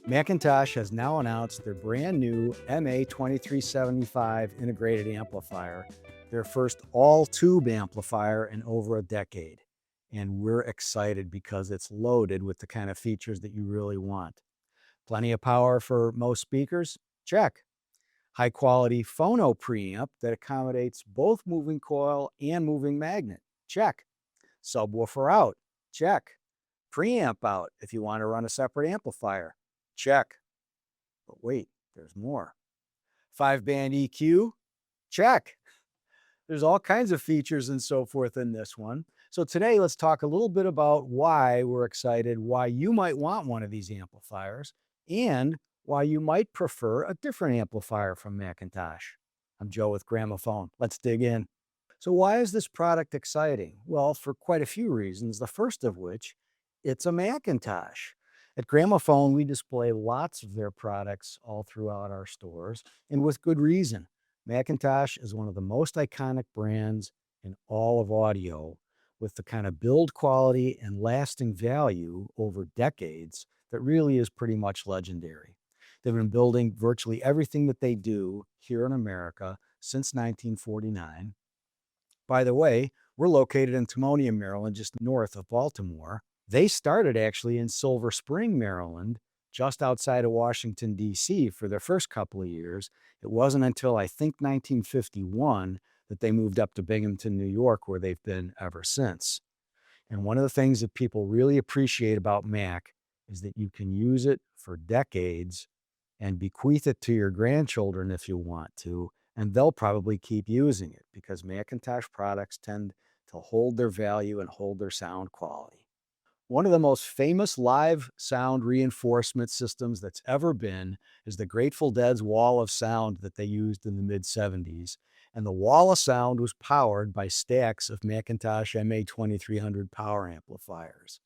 McIntosh has now announced their brand new MA2375 integrated amplifier, their first all-tube amplifier in over a decade. And we're excited because it's loaded with the kind of features that you really want. Plenty of power for most speakers? Check. High quality phono preamp that accommodates both moving coil and moving magnet? Check. Subwoofer out? Check. Preamp out if you want to run a separate amplifier? Check. But wait, there's more. 5-band EQ? Check. There's all kinds of features and so forth in this one. So today, let's talk a little bit about why we're excited, why you might want one of these amplifiers, and why you might prefer a different amplifier from McIntosh. I'm Joe with Gramophone. Let's dig in. So why is this product exciting? Well, for quite a few reasons, the first of which, it's a McIntosh. At Gramophone, we display lots of their products all throughout our stores, and with good reason. McIntosh is one of the most iconic brands in all of audio, with the kind of build quality and lasting value over decades that really is pretty much legendary. They've been building virtually everything that they do here in America since 1949. By the way, we're located in Timonium, Maryland, just north of Baltimore. They started actually in Silver Spring, Maryland, just outside of Washington, D.C. for their first couple of years. It wasn't until I think 1951 that they moved up to Binghamton, New York, where they've been ever since. And one of the things that people really appreciate about Mac is that you can use it for decades and bequeath it to your grandchildren if you want to, and they'll probably keep using it because McIntosh products tend to hold their value and hold their sound quality. One of the most famous live sound reinforcement systems that's ever been is the Grateful Dead's Wall of Sound that they used in the mid-70s. And the Wall of Sound was powered by stacks of McIntosh MA2300 power amplifiers.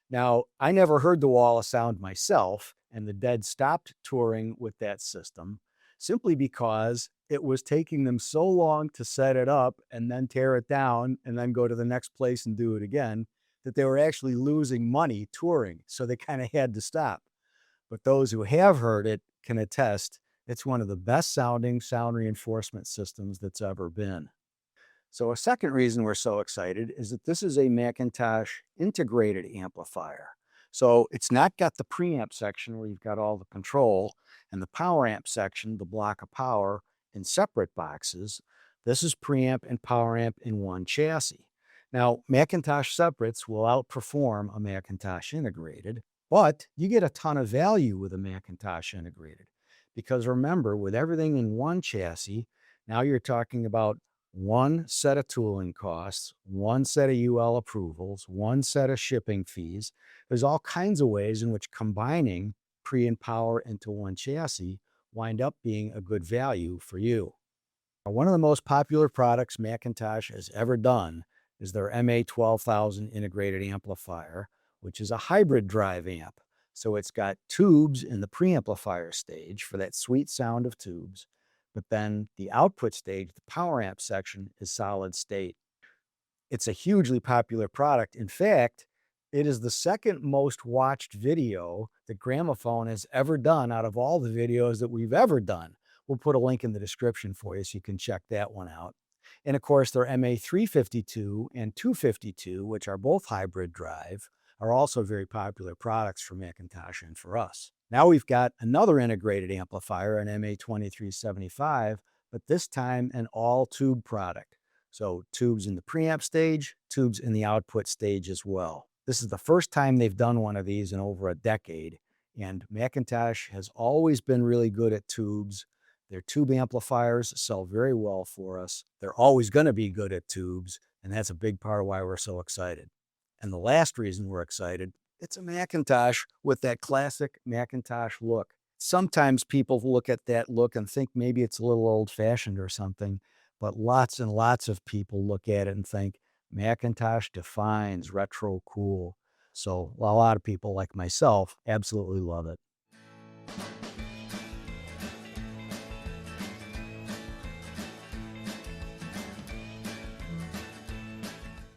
Now, I never heard the Wall of Sound myself, and the Dead stopped touring with that system simply because it was taking them so long to set it up and then tear it down and then go to the next place and do it again that they were actually losing money touring, so they kind of had to stop. But those who have heard it can attest it's one of the best sounding sound reinforcement systems that's ever been. So a second reason we're so excited is that this is a McIntosh integrated amplifier. So it's not got the preamp section where you've got all the control and the power amp section, the block of power, in separate boxes. This is preamp and power amp in one chassis. Now, McIntosh separates will outperform a McIntosh integrated, but you get a ton of value with a McIntosh integrated. Because remember, with everything in one chassis, now you're talking about one set of tooling costs, one set of UL approvals, one set of shipping fees. There's all kinds of ways in which combining pre and power into one chassis wind up being a good value for you. One of the most popular products McIntosh has ever done is their MA12000 integrated amplifier, which is a hybrid drive amp. So it's got tubes in the preamplifier stage for that sweet sound of tubes, but then the output stage, the power amp section, is solid state. It's a hugely popular product. In fact, it is the second most watched video that Gramophone has ever done out of all the videos that we've ever done. We'll put a link in the description for you so you can check that one out. And of course, their MA352 and 252, which are both hybrid drive, are also very popular products for McIntosh and for us. Now we've got another integrated amplifier, an MA2375, but this time an all-tube product. So tubes in the preamp stage, tubes in the output stage as well. This is the first time they've done one of these in over a decade, and McIntosh has always been really good at tubes. Their tube amplifiers sell very well for us. They're always going to be good at tubes, and that's a big part of why we're so excited. And the last reason we're excited, it's a McIntosh with that classic McIntosh look. Sometimes people look at that look and think maybe it's a little old-fashioned or something, but lots and lots of people look at it and think McIntosh defines retro cool. So a lot of people like myself absolutely love it.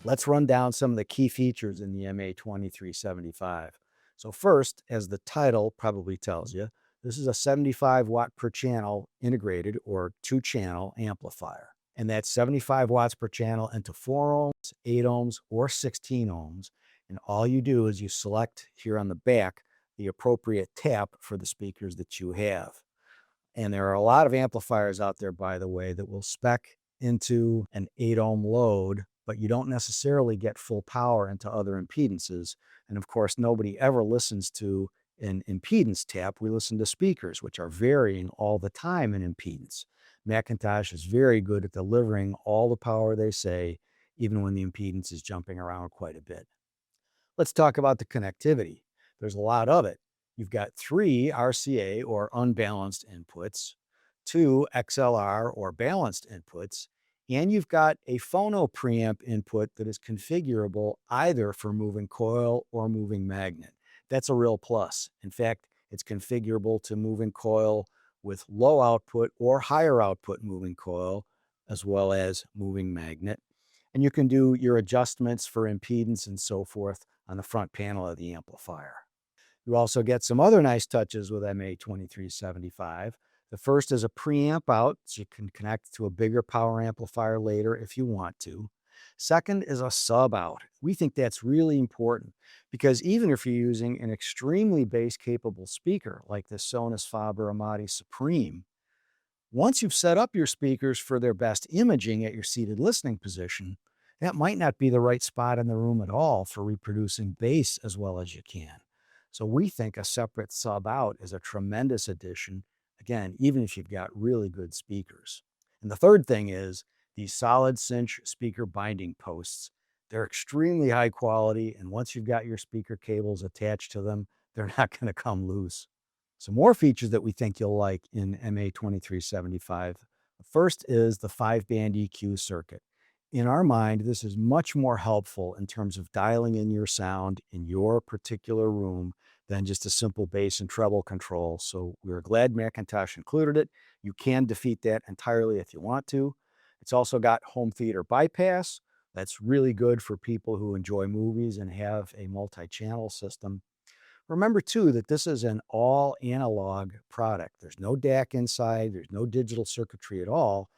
Let's run down some of the key features in the MA2375. So first, as the title probably tells you, this is a 75 watt per channel integrated or two-channel amplifier. And that's 75 watts per channel into 4 ohms, 8 ohms, or 16 ohms. And all you do is you select here on the back the appropriate tap for the speakers that you have. And there are a lot of amplifiers out there, by the way, that will spec into an 8 ohm load, but you don't necessarily get full power into other impedances. And of course, nobody ever listens to an impedance tap. We listen to speakers, which are varying all the time in impedance. McIntosh is very good at delivering all the power they say, even when the impedance is jumping around quite a bit. Let's talk about the connectivity. There's a lot of it. You've got 3 RCA or unbalanced inputs, 2 XLR or balanced inputs, and you've got a phono preamp input that is configurable either for moving coil or moving magnet. That's a real plus. In fact, it's configurable to moving coil with low output or higher output moving coil, as well as moving magnet. And you can do your adjustments for impedance and so forth on the front panel of the amplifier. You also get some other nice touches with MA2375. The first is a preamp out, so you can connect to a bigger power amplifier later if you want to. Second is a sub out. We think that's really important because even if you're using an extremely bass capable speaker like the Sonus Faber Amati Supreme, once you've set up your speakers for their best imaging at your seated listening position, that might not be the right spot in the room at all for reproducing bass as well as you can. So we think a separate sub out is a tremendous addition, again, even if you've got really good speakers. And the third thing is these solid cinch speaker binding posts. They're extremely high quality, and once you've got your speaker cables attached to them, they're not going to come loose. Some more features that we think you'll like in MA2375. The first is the 5-band EQ circuit. In our mind, this is much more helpful in terms of dialing in your sound in your particular room than just a simple bass and treble control. So we're glad McIntosh included it. You can defeat that entirely if you want to. It's also got home theater bypass. That's really good for people who enjoy movies and have a multi-channel system. Remember too that this is an all analog product. There's no DAC inside, there's no digital circuitry at all.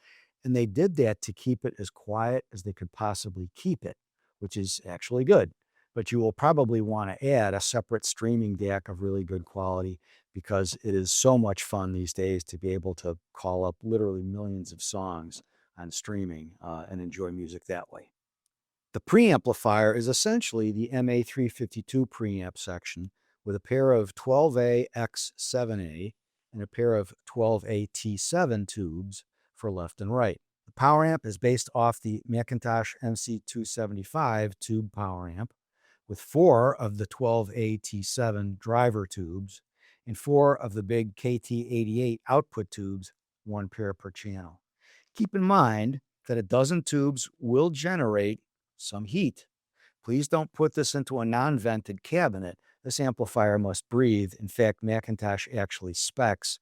And they did that to keep it as quiet as they could possibly keep it, which is actually good. But you will probably want to add a separate streaming DAC of really good quality because it is so much fun these days to be able to call up literally millions of songs on streaming and enjoy music that way. The preamplifier is essentially the MA352 preamp section with a pair of 12A X7A and a pair of 12A T7 tubes for left and right. The power amp is based off the McIntosh MC275 tube power amp with 4 of the 12A T7 driver tubes and 4 of the big KT88 output tubes, 1 pair per channel. Keep in mind that a dozen tubes will generate some heat. Please don't put this into a non-vented cabinet. This amplifier must breathe. In fact, McIntosh actually specs,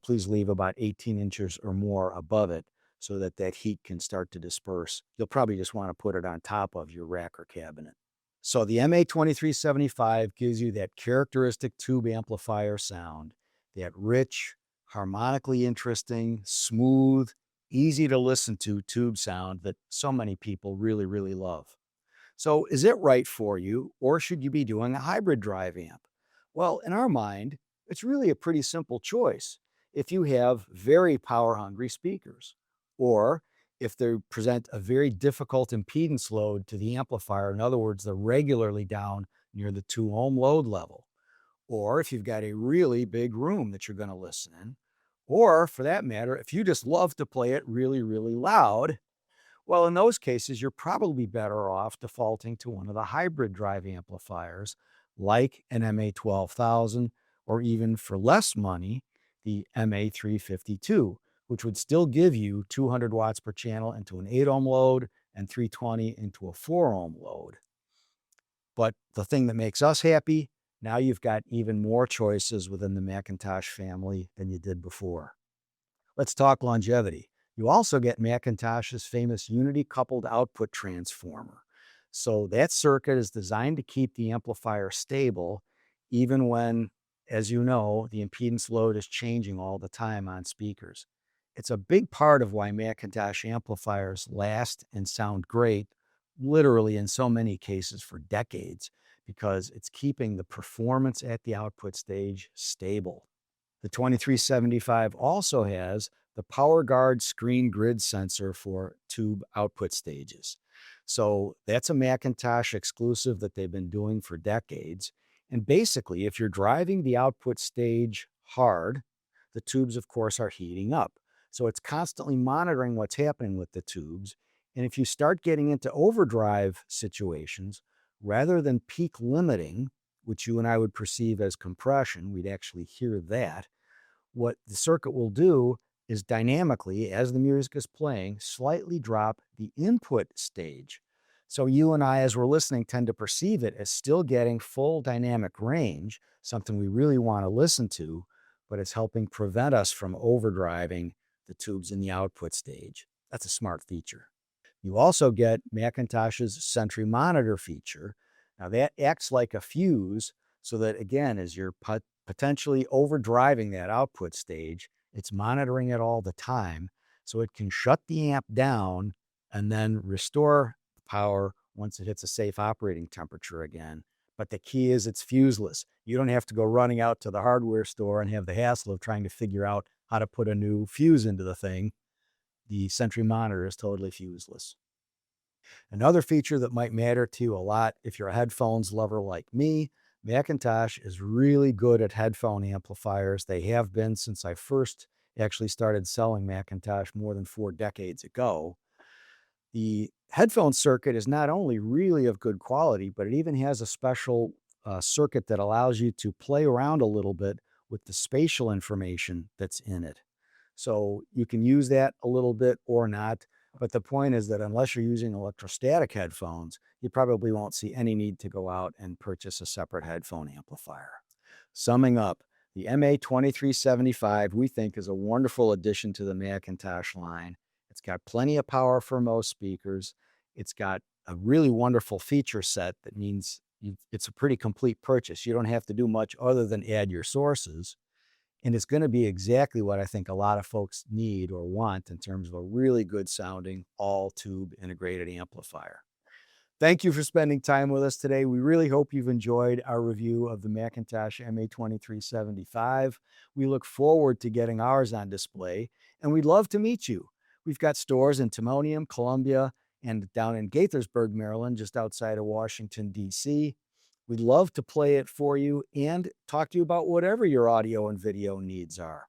please leave about 18 inches or more above it so that that heat can start to disperse. You'll probably just want to put it on top of your rack or cabinet. So the MA2375 gives you that characteristic tube amplifier sound, that rich, harmonically interesting, smooth, easy to listen to tube sound that so many people really, really love. So is it right for you, or should you be doing a hybrid drive amp? Well, in our mind, it's really a pretty simple choice. If you have very power hungry speakers, or if they present a very difficult impedance load to the amplifier, in other words, they're regularly down near the 2 ohm load level, or if you've got a really big room that you're going to listen in, or for that matter, if you just love to play it really, really loud, well, in those cases, you're probably better off defaulting to one of the hybrid drive amplifiers like an MA12000 or even for less money, the MA352, which would still give you 200 watts per channel into an 8 ohm load and 320 into a 4 ohm load. But the thing that makes us happy, now you've got even more choices within the McIntosh family than you did before. Let's talk longevity. You also get McIntosh's famous unity coupled output transformer. So that circuit is designed to keep the amplifier stable even when, as you know, the impedance load is changing all the time on speakers. It's a big part of why McIntosh amplifiers last and sound great, literally in so many cases for decades, because it's keeping the performance at the output stage stable. The 2375 also has the PowerGuard screen grid sensor for tube output stages. So that's a Macintosh exclusive that they've been doing for decades. And basically, if you're driving the output stage hard, the tubes, of course, are heating up. So it's constantly monitoring what's happening with the tubes. And if you start getting into overdrive situations, rather than peak limiting, which you and I would perceive as compression, we'd actually hear that. What the circuit will do is dynamically, as the music is playing, slightly drop the input stage. So you and I, as we're listening, tend to perceive it as still getting full dynamic range, something we really want to listen to, but it's helping prevent us from overdriving the tubes in the output stage. That's a smart feature. You also get Macintosh's Sentry Monitor feature. Now that acts like a fuse so that, again, as you're potentially overdriving that output stage, it's monitoring it all the time. So it can shut the amp down and then restore power once it hits a safe operating temperature again. But the key is it's fuseless. You don't have to go running out to the hardware store and have the hassle of trying to figure out how to put a new fuse into the thing. The Sentry Monitor is totally fuseless. Another feature that might matter to you a lot if you're a headphones lover like me, Macintosh is really good at headphone amplifiers. They have been since I first actually started selling Macintosh more than 4 decades ago. The headphone circuit is not only really of good quality, but it even has a special circuit that allows you to play around a little bit with the spatial information that's in it. So you can use that a little bit or not. But the point is that unless you're using electrostatic headphones, you probably won't see any need to go out and purchase a separate headphone amplifier. Summing up, the MA2375 we think is a wonderful addition to the Macintosh line. It's got plenty of power for most speakers. It's got a really wonderful feature set that means it's a pretty complete purchase. You don't have to do much other than add your sources. And it's going to be exactly what I think a lot of folks need or want in terms of a really good sounding all tube integrated amplifier. Thank you for spending time with us today. We really hope you've enjoyed our review of the McIntosh MA2375. We look forward to getting ours on display, and we'd love to meet you. We've got stores in Timonium, Columbia, and down in Gaithersburg, Maryland, just outside of Washington, D.C. We'd love to play it for you and talk to you about whatever your audio and video needs are.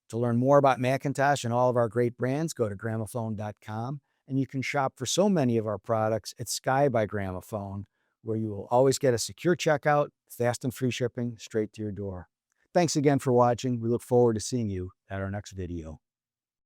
To learn more about Macintosh and all of our great brands, go to gramophone.com, and you can shop for so many of our products at Sky by Gramophone, where you will always get a secure checkout, fast and free shipping straight to your door. Thanks again for watching. We look forward to seeing you at our next video.